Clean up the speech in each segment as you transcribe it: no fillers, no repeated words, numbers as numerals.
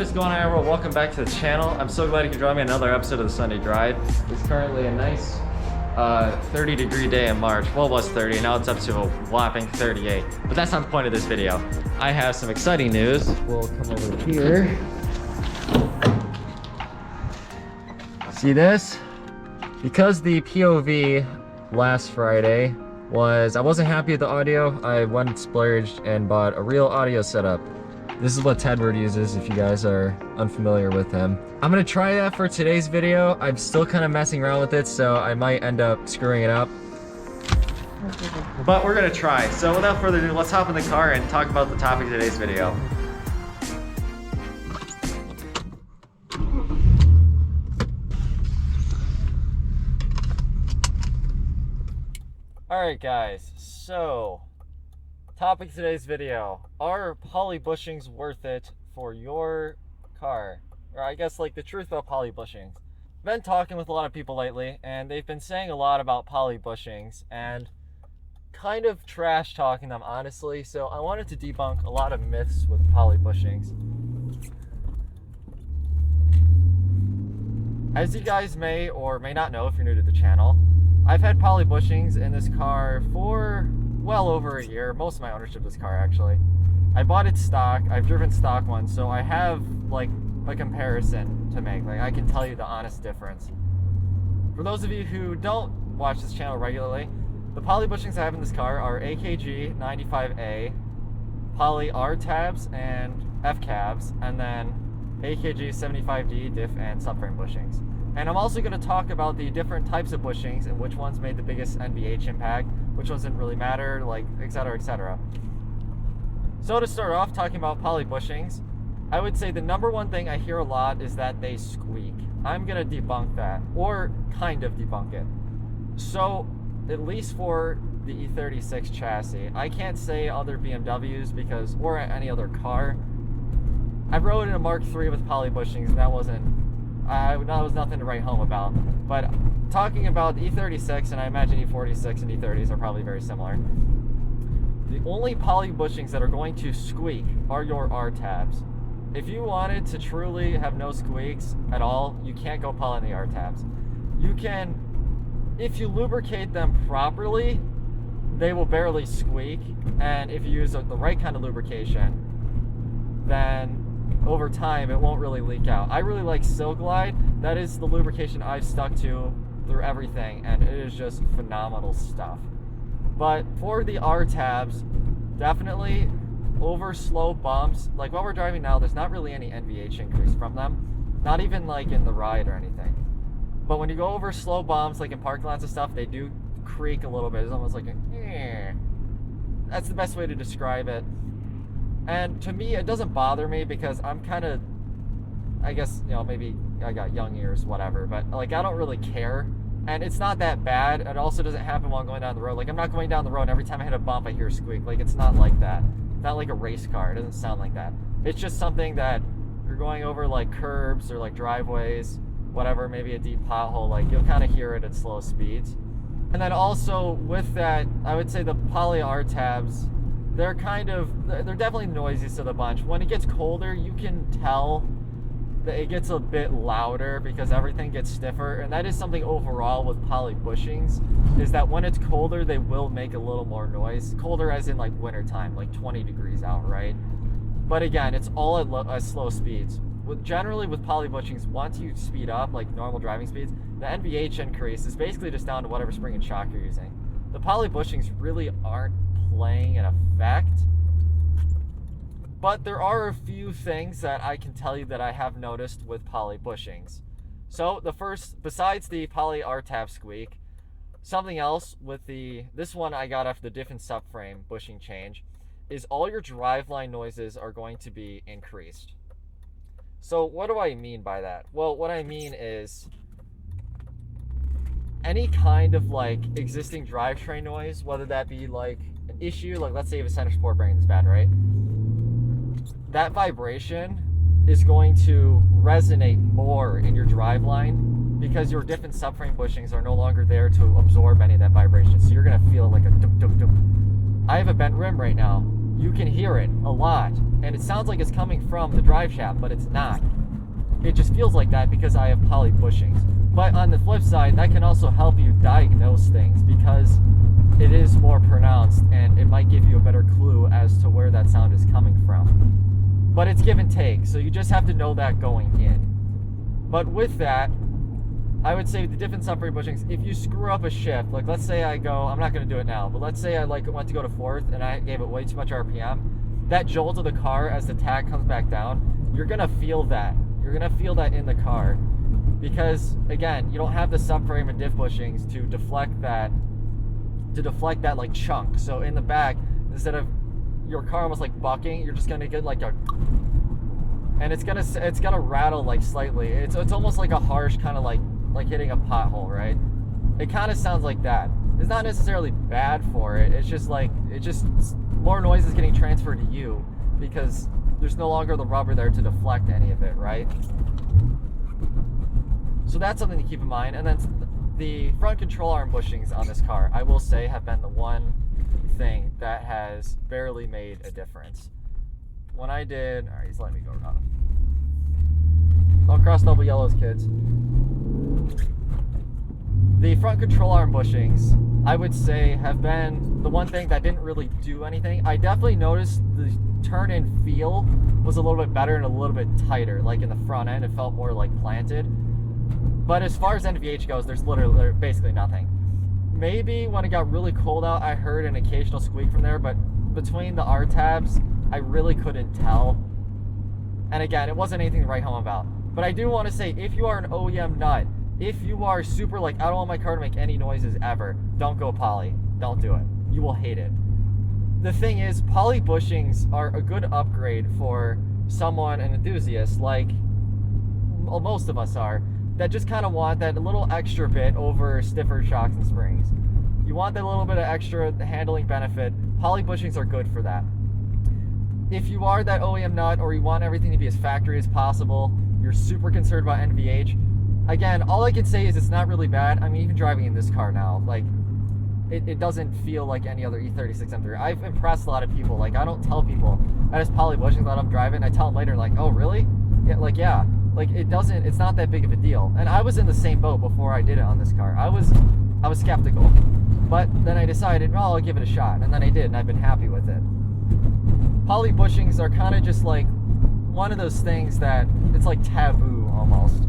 is going on, everyone? Welcome back to the channel. I'm so glad you could join me on another episode of the Sunday Drive. It's currently a nice 30-degree day in March. Well, it was 30, now it's up to a whopping 38. But that's not the point of this video. I have some exciting news. We'll come over here. See this? Because the POV last Friday I wasn't happy with the audio, I went and splurged and bought a real audio setup. This is what Tedward uses if you guys are unfamiliar with him. I'm gonna try that for today's video. I'm still kind of messing around with it, so I might end up screwing it up. But we're gonna try. So without further ado, let's hop in the car and talk about the topic of today's video. Alright guys, so topic of today's video. Are poly bushings worth it for your car? Or I guess like the truth about poly bushings. Been talking with a lot of people lately and they've been saying a lot about poly bushings and kind of trash talking them honestly, so I wanted to debunk a lot of myths with poly bushings. As you guys may or may not know if you're new to the channel, I've had poly bushings in this car for well over a year. Most of my ownership of this car actually. I bought it stock. I've driven stock ones, so I have like a comparison to make. Like I can tell you the honest difference. For those of you who don't watch this channel regularly, the poly bushings I have in this car are AKG 95A, poly R tabs and F cabs, and then AKG 75D diff and subframe bushings. And I'm also going to talk about the different types of bushings and which ones made the biggest NVH impact, which ones didn't really matter, like etc, etc. So to start off talking about poly bushings, I would say the number one thing I hear a lot is that they squeak. I'm going to debunk that, or kind of debunk it. So at least for the E36 chassis, I can't say other BMWs because, or any other car. I've rode in a Mark III with poly bushings and that was nothing to write home about. But talking about the E36, and I imagine E46 and E30s are probably very similar, the only poly bushings that are going to squeak are your R tabs. If you wanted to truly have no squeaks at all, you can't go poly in the R tabs. You can, if you lubricate them properly, they will barely squeak, and if you use the right kind of lubrication, then over time it won't really leak out. I really like Silglide. That is the lubrication I've stuck to through everything, and it is just phenomenal stuff. But for the R tabs, definitely over slow bumps, like while we're driving now, there's not really any NVH increase from them, not even like in the ride or anything. But when you go over slow bumps, like in parking lots and stuff, they do creak a little bit. It's almost like a that's the best way to describe it. And to me, it doesn't bother me because I'm kind of, I guess, you know, maybe I got young ears, whatever, but like I don't really care. And it's not that bad. It also doesn't happen while I'm going down the road. Like I'm not going down the road and every time I hit a bump I hear a squeak. Like it's not like that. It's not like a race car. It doesn't sound like that. It's just something that you're going over like curbs or like driveways, whatever, maybe a deep pothole, like you'll kind of hear it at slow speeds. And then also with that, I would say the poly R tabs, they're definitely the noisiest of the bunch. When it gets colder, you can tell that it gets a bit louder because everything gets stiffer, and that is something overall with poly bushings, is that when it's colder, they will make a little more noise. Colder as in like winter time, like 20 degrees out, right? But again, it's all at slow speeds. Generally with poly bushings, once you speed up, like normal driving speeds, the NVH increase is basically just down to whatever spring and shock you're using. The poly bushings really aren't playing an effect, but there are a few things that I can tell you that I have noticed with poly bushings. So the first, besides the poly R tab squeak, something else with this one I got after the diff and subframe bushing change, is all your driveline noises are going to be increased. So what do I mean by that? Well, what I mean is any kind of like existing drivetrain noise, whether that be like an issue, like let's say if a center support bearing is bad, right? That vibration is going to resonate more in your driveline because your diff and subframe bushings are no longer there to absorb any of that vibration. So you're gonna feel it like a dum dum dum. I have a bent rim right now. you can hear it a lot, and it sounds like it's coming from the drive shaft, but it's not. It just feels like that because I have poly bushings. But on the flip side, that can also help you diagnose things because it is more pronounced and it might give you a better clue as to where that sound is coming from. But it's give and take, so you just have to know that going in. But with that, I would say the different suffering bushings, if you screw up a shift, like let's say I go, I'm not going to do it now, but let's say I went to go to 4th and I gave it way too much RPM, that jolt of the car as the tach comes back down, you're going to feel that. You're going to feel that in the car because, again, you don't have the subframe and diff bushings to deflect that like chunk. So in the back, instead of your car almost like bucking, you're just going to get like a, and it's gonna rattle like slightly. It's almost like a harsh kind of like hitting a pothole, right? It kind of sounds like that. It's not necessarily bad for it. It's just more noise is getting transferred to you because there's no longer the rubber there to deflect any of it, right? So that's something to keep in mind. And then the front control arm bushings on this car, I will say, have been the one thing that has barely made a difference. When I did, all right, he's letting me go around. Don't cross double yellows, kids. The front control arm bushings, I would say, have been the one thing that didn't really do anything. I definitely noticed the turn-in feel was a little bit better and a little bit tighter. Like in the front end, it felt more like planted. But as far as NVH goes, there's basically nothing. Maybe when it got really cold out, I heard an occasional squeak from there, but between the R tabs, I really couldn't tell. And again, it wasn't anything to write home about. But I do want to say, if you are an OEM nut, if you are super like, I don't want my car to make any noises ever, don't go poly. Don't do it. You will hate it. The thing is, poly bushings are a good upgrade for someone, an enthusiast, like most of us are, that just kind of want that little extra bit over stiffer shocks and springs. You want that little bit of extra handling benefit. Poly bushings are good for that. If you are that OEM nut or you want everything to be as factory as possible, you're super concerned about NVH, again, all I can say is it's not really bad. I mean, even driving in this car now, like, it doesn't feel like any other E36 M3. I've impressed a lot of people. Like, I don't tell people I just poly bushings that I'm driving. I tell them later, like, oh, really? Yeah, like, yeah. Like, it's not that big of a deal. And I was in the same boat before I did it on this car. I was skeptical. But then I decided, oh, I'll give it a shot. And then I did, and I've been happy with it. Poly bushings are kind of just like one of those things that it's like taboo almost.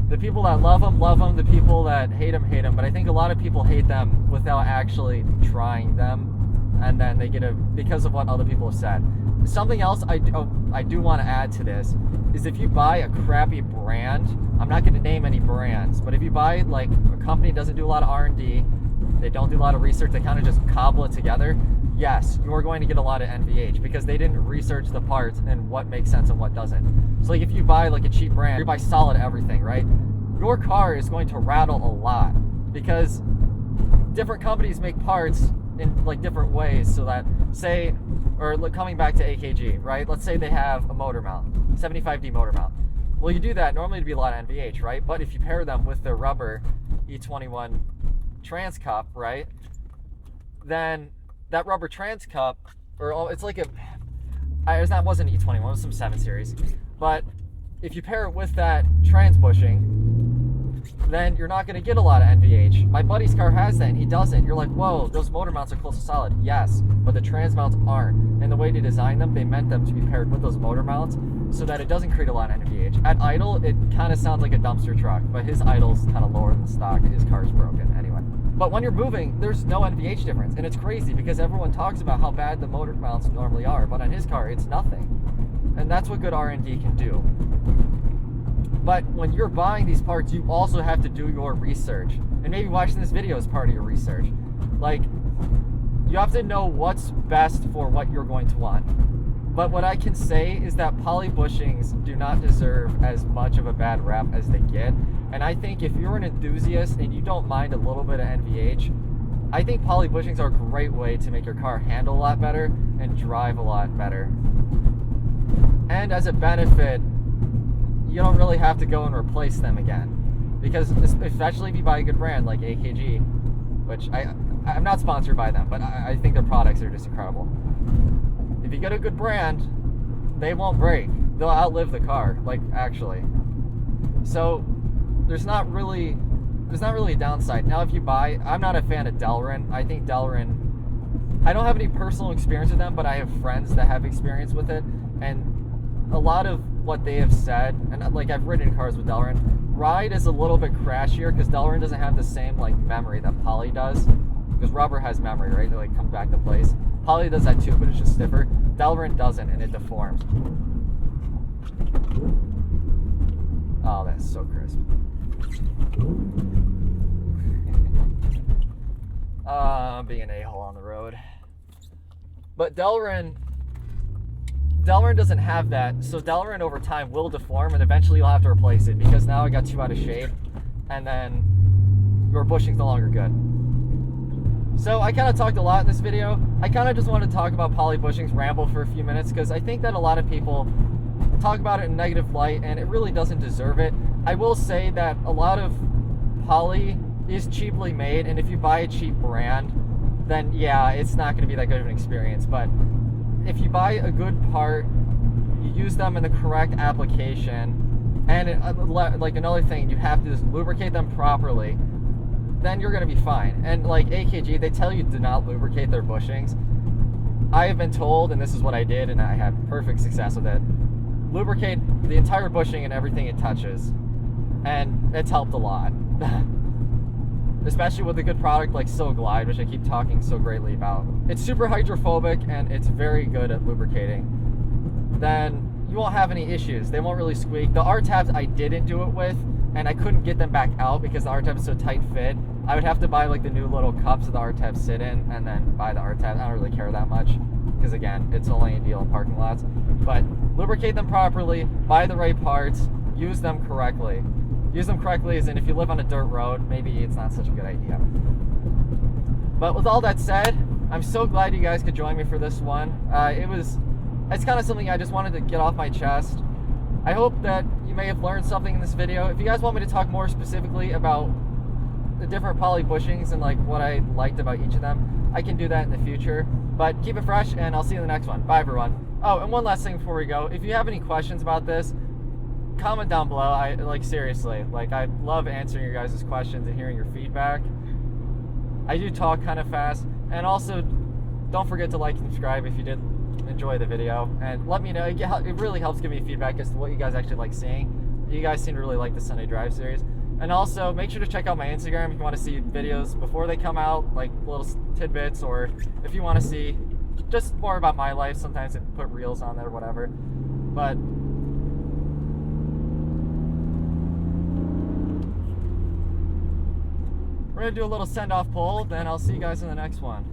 The people that love them. The people that hate them. But I think a lot of people hate them without actually trying them, and then they get because of what other people have said. Something else I do want to add to this is if you buy a crappy brand, I'm not going to name any brands, but if you buy like a company that doesn't do a lot of R&D, they don't do a lot of research, they kind of just cobble it together, yes, you're going to get a lot of NVH because they didn't research the parts and what makes sense and what doesn't. So like if you buy like a cheap brand, you buy solid everything, right? Your car is going to rattle a lot because different companies make parts in like different ways, so that say, or coming back to AKG, right? Let's say they have a motor mount, 75D motor mount. Well, you do that, normally it'd be a lot of NVH, right? But if you pair them with their rubber E21 trans cup, right? Then that rubber trans cup, or it's like it wasn't E21, it was some 7 series. But if you pair it with that trans bushing, then you're not going to get a lot of NVH. My buddy's car has that and he doesn't. You're like, whoa, those motor mounts are close to solid. Yes, but the trans mounts aren't. And the way to design them, they meant them to be paired with those motor mounts so that it doesn't create a lot of NVH. At idle, it kind of sounds like a dumpster truck, but his idle's kind of lower than stock. His car's broken anyway. But when you're moving, there's no NVH difference. And it's crazy because everyone talks about how bad the motor mounts normally are, but on his car, it's nothing. And that's what good R&D can do. But when you're buying these parts, you also have to do your research. And maybe watching this video is part of your research. Like, you have to know what's best for what you're going to want. But what I can say is that poly bushings do not deserve as much of a bad rap as they get. And I think if you're an enthusiast and you don't mind a little bit of NVH, I think poly bushings are a great way to make your car handle a lot better and drive a lot better. And as a benefit, you don't really have to go and replace them again, because especially if you buy a good brand like AKG, which I'm not sponsored by them, but I think their products are just incredible. you get a good brand, they won't break. They'll outlive the car, like, actually. So there's not really a downside. Now, if you buy, I'm not a fan of Delrin. I think Delrin, I don't have any personal experience with them, but I have friends that have experience with it, and a lot of what they have said, and like I've ridden cars with Delrin, ride is a little bit crashier because Delrin doesn't have the same like memory that Poly does, because rubber has memory, right? It like comes back to place. Poly does that too, but it's just stiffer. Delrin doesn't, and it deforms. Oh, that's so crisp. I'm being an a-hole on the road. But Delrin doesn't have that, so Delrin over time will deform, and eventually you'll have to replace it, because now it got too out of shape, and then your bushing's no longer good. So I kind of talked a lot in this video. I kind of just wanted to talk about poly bushings, ramble for a few minutes, because I think that a lot of people talk about it in a negative light, and it really doesn't deserve it. I will say that a lot of poly is cheaply made, and if you buy a cheap brand, then yeah, it's not going to be that good of an experience. But if you buy a good part, you use them in the correct application, and like another thing, you have to just lubricate them properly, then you're going to be fine. And like AKG, they tell you do not lubricate their bushings. I have been told, and this is what I did, and I had perfect success with it, lubricate the entire bushing and everything it touches, and it's helped a lot. Especially with a good product like So Glide, which I keep talking so greatly about. It's super hydrophobic and it's very good at lubricating. Then you won't have any issues. They won't really squeak. The R-tabs I didn't do it with, and I couldn't get them back out because the R-tab is so tight fit. I would have to buy like the new little cups that the R-tabs sit in, and then buy the R-tabs. I don't really care that much, because again, it's only a deal in parking lots. But lubricate them properly, buy the right parts, use them correctly. Use them correctly as in if you live on a dirt road, maybe it's not such a good idea. But with all that said, I'm so glad you guys could join me for this one. It's kind of something I just wanted to get off my chest. I hope that you may have learned something in this video. If you guys want me to talk more specifically about the different poly bushings and like what I liked about each of them, I can do that in the future. But keep it fresh, and I'll see you in the next one. Bye, everyone. Oh, and one last thing before we go. If you have any questions about this, comment down below. Seriously, I love answering your guys' questions and hearing your feedback. I do talk kind of fast, and also don't forget to like and subscribe if you did enjoy the video, and let me know. It really helps give me feedback as to what you guys actually like seeing. You guys seem to really like the Sunday Drive series. And also make sure to check out my Instagram if you want to see videos before they come out, like little tidbits, or if you want to see just more about my life. Sometimes I put reels on there, whatever. But we're going to do a little send-off poll, then I'll see you guys in the next one.